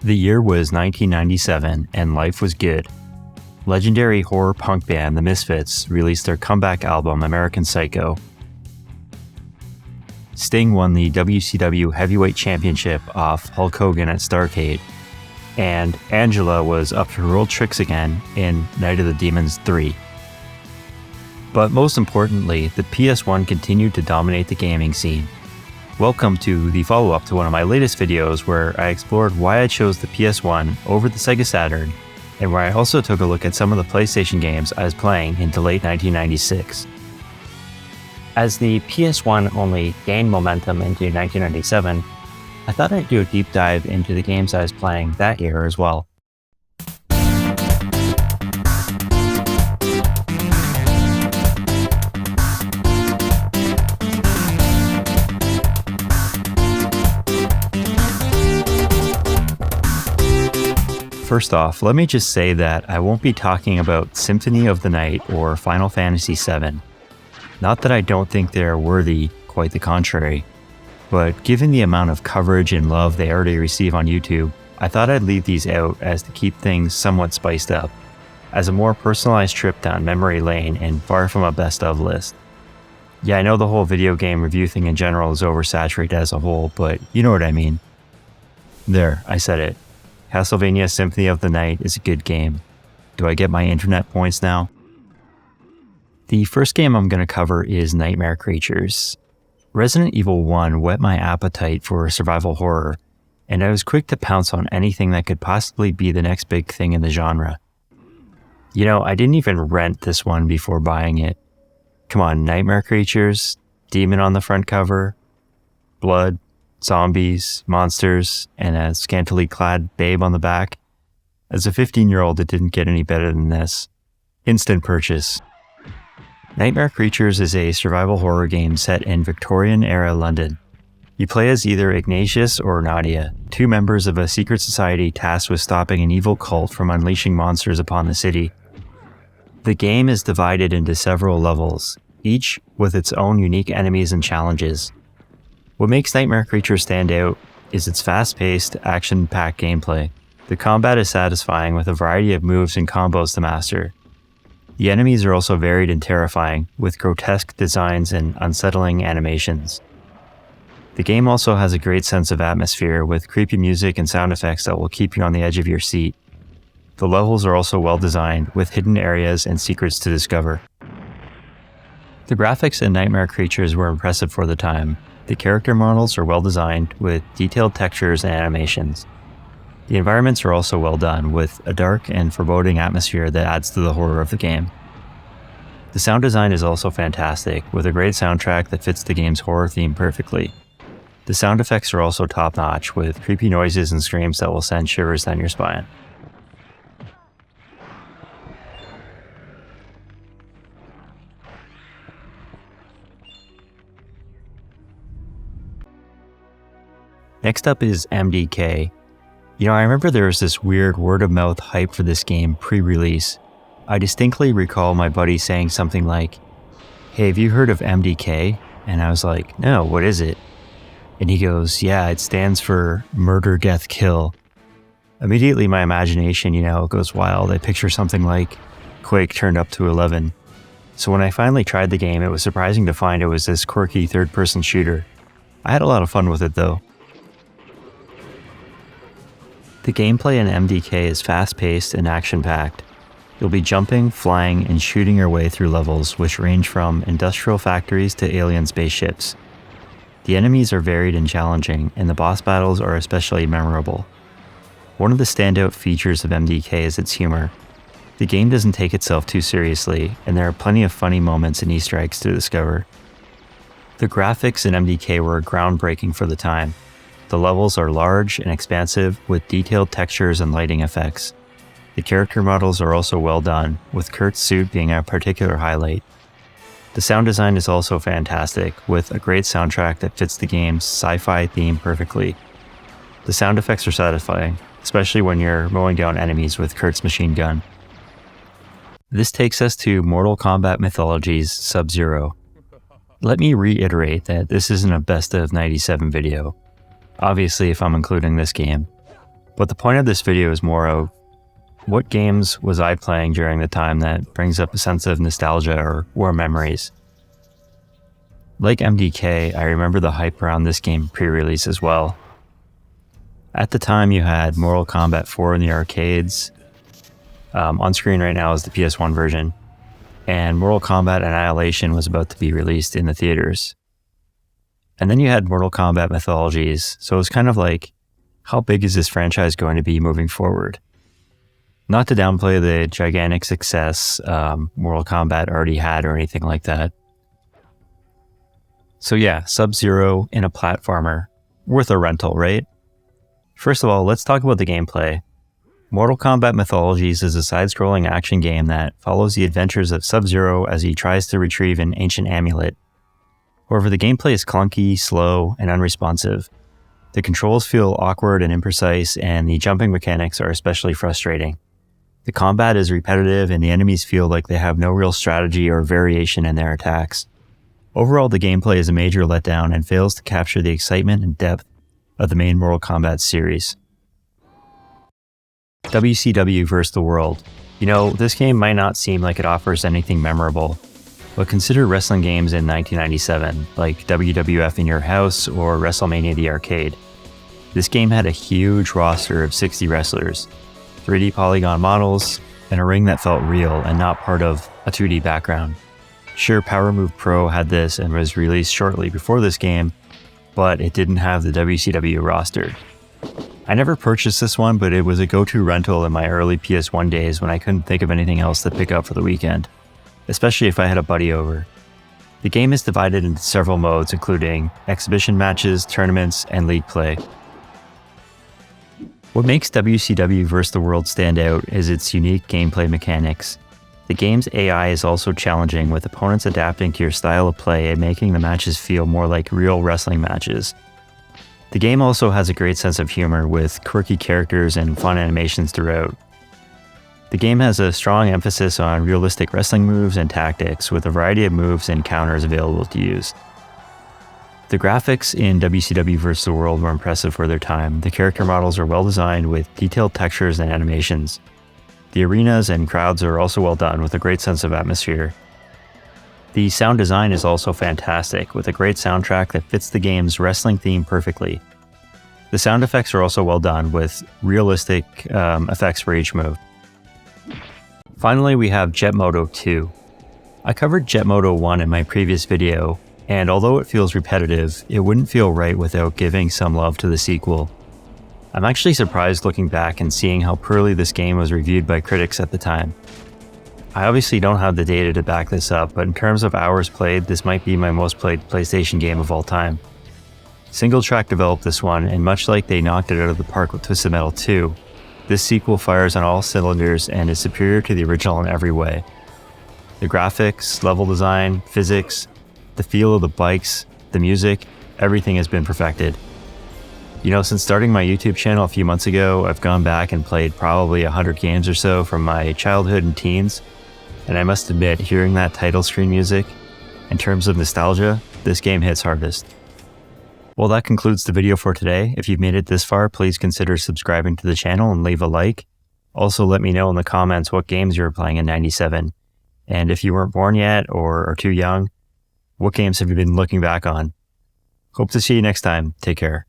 The year was 1997 and life was good. Legendary horror punk band The Misfits released their comeback album American Psycho. Sting won the WCW Heavyweight Championship off Hulk Hogan at Starrcade, and Angela was up to her old tricks again in Night of the Demons 3. But most importantly, the PS1 continued to dominate the gaming scene. Welcome to the follow-up to one of my latest videos where I explored why I chose the PS1 over the Sega Saturn, and where I also took a look at some of the PlayStation games I was playing into late 1996. As the PS1 only gained momentum into 1997, I thought I'd do a deep dive into the games I was playing that year as well. First off, let me just say that I won't be talking about Symphony of the Night or Final Fantasy VII. Not that I don't think they're worthy, quite the contrary, but given the amount of coverage and love they already receive on YouTube, I thought I'd leave these out as to keep things somewhat spiced up, as a more personalized trip down memory lane and far from a best of list. Yeah, I know the whole video game review thing in general is oversaturated as a whole, but you know what I mean. There, I said it. Castlevania Symphony of the Night is a good game. Do I get my internet points now? The first game I'm going to cover is Nightmare Creatures. Resident Evil 1 whet my appetite for survival horror, and I was quick to pounce on anything that could possibly be the next big thing in the genre. You know, I didn't even rent this one before buying it. Come on, Nightmare Creatures, demon on the front cover, blood, zombies, monsters, and a scantily clad babe on the back. As a 15-year-old, it didn't get any better than this. Instant purchase. Nightmare Creatures is a survival horror game set in Victorian-era London. You play as either Ignatius or Nadia, two members of a secret society tasked with stopping an evil cult from unleashing monsters upon the city. The game is divided into several levels, each with its own unique enemies and challenges. What makes Nightmare Creatures stand out is its fast-paced, action-packed gameplay. The combat is satisfying with a variety of moves and combos to master. The enemies are also varied and terrifying, with grotesque designs and unsettling animations. The game also has a great sense of atmosphere with creepy music and sound effects that will keep you on the edge of your seat. The levels are also well designed, with hidden areas and secrets to discover. The graphics in Nightmare Creatures were impressive for the time. The character models are well designed, with detailed textures and animations. The environments are also well done, with a dark and foreboding atmosphere that adds to the horror of the game. The sound design is also fantastic, with a great soundtrack that fits the game's horror theme perfectly. The sound effects are also top-notch, with creepy noises and screams that will send shivers down your spine. Next up is MDK. You know, I remember there was this weird word-of-mouth hype for this game pre-release. I distinctly recall my buddy saying something like, "Hey, have you heard of MDK?" And I was like, "No, what is it?" And he goes, "Yeah, it stands for Murder, Death, Kill." Immediately my imagination, goes wild. I picture something like Quake turned up to 11. So when I finally tried the game, it was surprising to find it was this quirky third-person shooter. I had a lot of fun with it though. The gameplay in MDK is fast-paced and action-packed. You'll be jumping, flying, and shooting your way through levels which range from industrial factories to alien spaceships. The enemies are varied and challenging, and the boss battles are especially memorable. One of the standout features of MDK is its humor. The game doesn't take itself too seriously, and there are plenty of funny moments and Easter eggs to discover. The graphics in MDK were groundbreaking for the time. The levels are large and expansive, with detailed textures and lighting effects. The character models are also well done, with Kurt's suit being a particular highlight. The sound design is also fantastic, with a great soundtrack that fits the game's sci-fi theme perfectly. The sound effects are satisfying, especially when you're mowing down enemies with Kurt's machine gun. This takes us to Mortal Kombat Mythologies Sub-Zero. Let me reiterate that this isn't a best of 97 video. Obviously, if I'm including this game. But the point of this video is more of what games was I playing during the time that brings up a sense of nostalgia or warm memories. Like MDK, I remember the hype around this game pre-release as well. At the time, you had Mortal Kombat 4 in the arcades. On screen right now is the PS1 version. And Mortal Kombat Annihilation was about to be released in the theaters. And then you had Mortal Kombat Mythologies, so it was kind of like, how big is this franchise going to be moving forward? Not to downplay the gigantic success Mortal Kombat already had or anything like that. So yeah, Sub-Zero in a platformer, worth a rental, right? First of all, let's talk about the gameplay. Mortal Kombat Mythologies is a side-scrolling action game that follows the adventures of Sub-Zero as he tries to retrieve an ancient amulet. However, the gameplay is clunky, slow, and unresponsive. The controls feel awkward and imprecise, and the jumping mechanics are especially frustrating. The combat is repetitive, and the enemies feel like they have no real strategy or variation in their attacks. Overall, the gameplay is a major letdown and fails to capture the excitement and depth of the main Mortal Kombat series. WCW vs. the World. You know, this game might not seem like it offers anything memorable, but consider wrestling games in 1997, like WWF in Your House or WrestleMania the Arcade. This game had a huge roster of 60 wrestlers, 3D polygon models, and a ring that felt real and not part of a 2D background. Sure, Power Move Pro had this and was released shortly before this game, but it didn't have the WCW roster. I never purchased this one, but it was a go-to rental in my early PS1 days when I couldn't think of anything else to pick up for the weekend, especially if I had a buddy over. The game is divided into several modes, including exhibition matches, tournaments, and league play. What makes WCW vs. the World stand out is its unique gameplay mechanics. The game's AI is also challenging, with opponents adapting to your style of play and making the matches feel more like real wrestling matches. The game also has a great sense of humor, with quirky characters and fun animations throughout. The game has a strong emphasis on realistic wrestling moves and tactics, with a variety of moves and counters available to use. The graphics in WCW vs. the World were impressive for their time. The character models are well designed with detailed textures and animations. The arenas and crowds are also well done, with a great sense of atmosphere. The sound design is also fantastic, with a great soundtrack that fits the game's wrestling theme perfectly. The sound effects are also well done, with realistic effects for each move. Finally, we have Jet Moto 2. I covered Jet Moto 1 in my previous video, and although it feels repetitive, it wouldn't feel right without giving some love to the sequel. I'm actually surprised looking back and seeing how poorly this game was reviewed by critics at the time. I obviously don't have the data to back this up, but in terms of hours played, this might be my most played PlayStation game of all time. Single Track developed this one, and much like they knocked it out of the park with Twisted Metal 2, this sequel fires on all cylinders and is superior to the original in every way. The graphics, level design, physics, the feel of the bikes, the music, everything has been perfected. You know, since starting my YouTube channel a few months ago, I've gone back and played probably 100 games or so from my childhood and teens, and I must admit, hearing that title screen music, in terms of nostalgia, this game hits hardest. Well, that concludes the video for today. If you've made it this far, please consider subscribing to the channel and leave a like. Also, let me know in the comments what games you were playing in '97, and if you weren't born yet or are too young, what games have you been looking back on? Hope to see you next time. Take care.